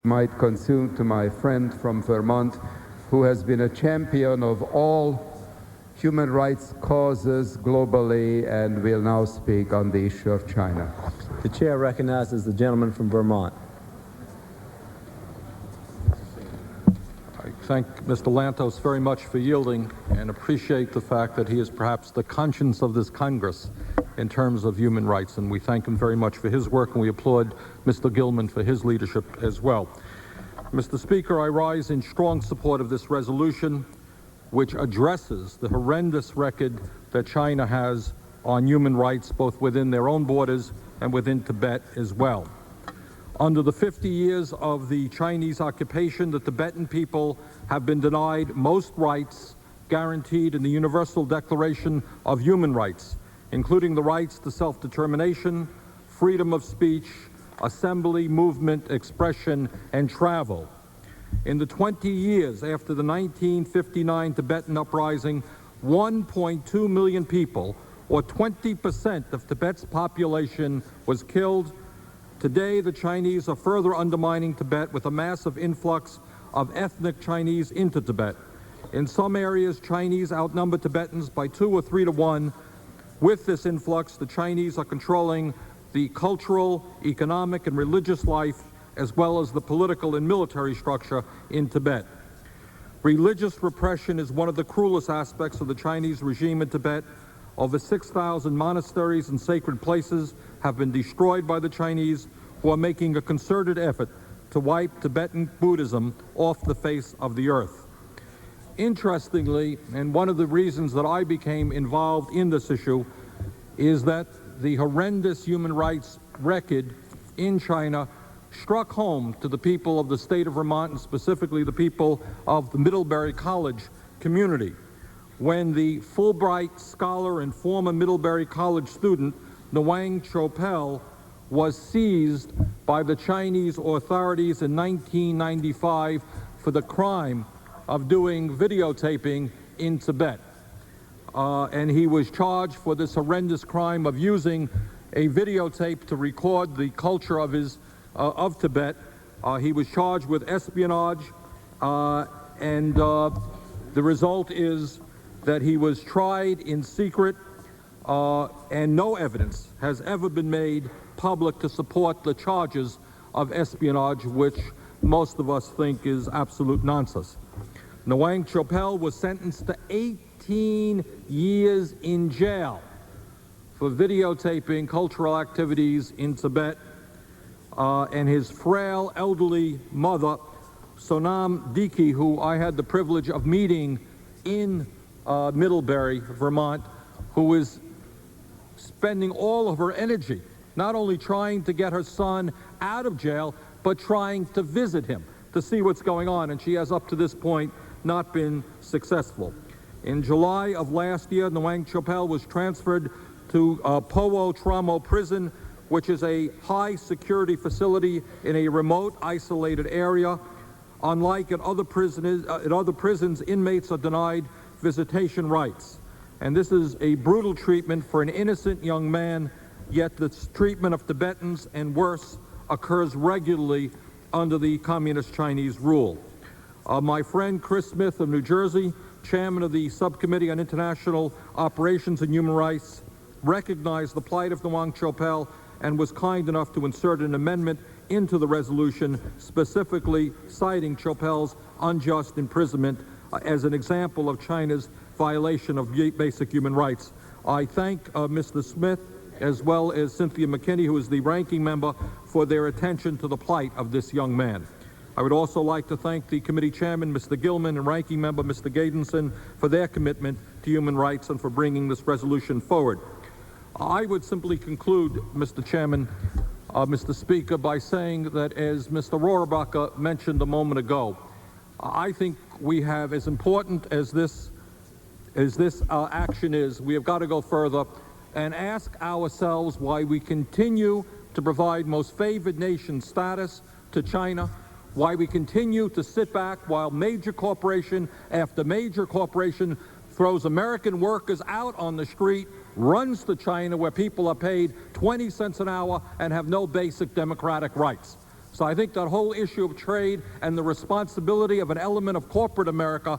might consume to my friend from Vermont, who has been a champion of all human rights causes globally and will now speak on the issue of China. The chair recognizes the gentleman from Vermont. I thank Mr. Lantos very much for yielding and appreciate the fact that he is perhaps the conscience of this Congress in terms of human rights, and we thank him very much for his work, and we applaud Mr. Gilman for his leadership as well. Mr. Speaker, I rise in strong support of this resolution, which addresses the horrendous record that China has on human rights, both within their own borders and within Tibet as well. Under the 50 years of the Chinese occupation, the Tibetan people have been denied most rights guaranteed in the Universal Declaration of Human Rights, including the rights to self-determination, freedom of speech, assembly, movement, expression, and travel. In the 20 years after the 1959 Tibetan uprising, 1.2 million people, or 20% of Tibet's population, was killed. Today, the Chinese are further undermining Tibet with a massive influx of ethnic Chinese into Tibet. In some areas, Chinese outnumber Tibetans by 2 or 3 to 1. With this influx, the Chinese are controlling the cultural, economic, and religious life, as well as the political and military structure in Tibet. Religious repression is one of the cruelest aspects of the Chinese regime in Tibet. Over 6,000 monasteries and sacred places have been destroyed by the Chinese, who are making a concerted effort to wipe Tibetan Buddhism off the face of the earth. Interestingly, and one of the reasons that I became involved in this issue, is that the horrendous human rights record in China struck home to the people of the state of Vermont, and specifically the people of the Middlebury College community, when the Fulbright scholar and former Middlebury College student Nguyen Chopel was seized by the Chinese authorities in 1995 for the crime of doing videotaping in Tibet. And he was charged for this horrendous crime of using a videotape to record the culture of of Tibet. He was charged with espionage, and the result is that he was tried in secret, and no evidence has ever been made public to support the charges of espionage, which most of us think is absolute nonsense. Nguyen Chopel was sentenced to 18 years in jail for videotaping cultural activities in Tibet, and his frail elderly mother, Sonam Diki, who I had the privilege of meeting in Middlebury, Vermont, who is spending all of her energy not only trying to get her son out of jail, but trying to visit him to see what's going on, and she has up to this point not been successful. In July of last year, Nguyen Chopel was transferred to Powo Tramo Prison, which is a high security facility in a remote, isolated area. Unlike at other prisons, inmates are denied visitation rights. And this is a brutal treatment for an innocent young man, yet the treatment of Tibetans, and worse, occurs regularly under the communist Chinese rule. My friend Chris Smith of New Jersey, chairman of the Subcommittee on International Operations and Human Rights, recognized the plight of Nguyen Chopel and was kind enough to insert an amendment into the resolution, specifically citing Chopel's unjust imprisonment as an example of China's violation of basic human rights. I thank Mr. Smith, as well as Cynthia McKinney, who is the ranking member, for their attention to the plight of this young man. I would also like to thank the committee chairman, Mr. Gilman, and ranking member, Mr. Gadenson, for their commitment to human rights and for bringing this resolution forward. I would simply conclude, Mr. Chairman, Mr. Speaker, by saying that, as Mr. Rohrabacher mentioned a moment ago, I think we have, as important as this action is, we have got to go further and ask ourselves why we continue to provide most favored nation status to China, why we continue to sit back while major corporation after major corporation throws American workers out on the street, runs to China where people are paid 20 cents an hour and have no basic democratic rights. So I think that whole issue of trade and the responsibility of an element of corporate America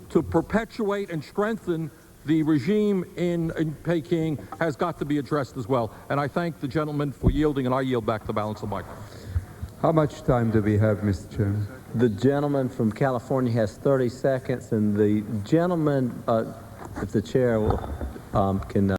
to perpetuate and strengthen the regime in Peking has got to be addressed as well. And I thank the gentleman for yielding, and I yield back the balance of my time. How much time do we have, Mr. Chairman? The gentleman from California has 30 seconds, and the gentleman, if the chair will, can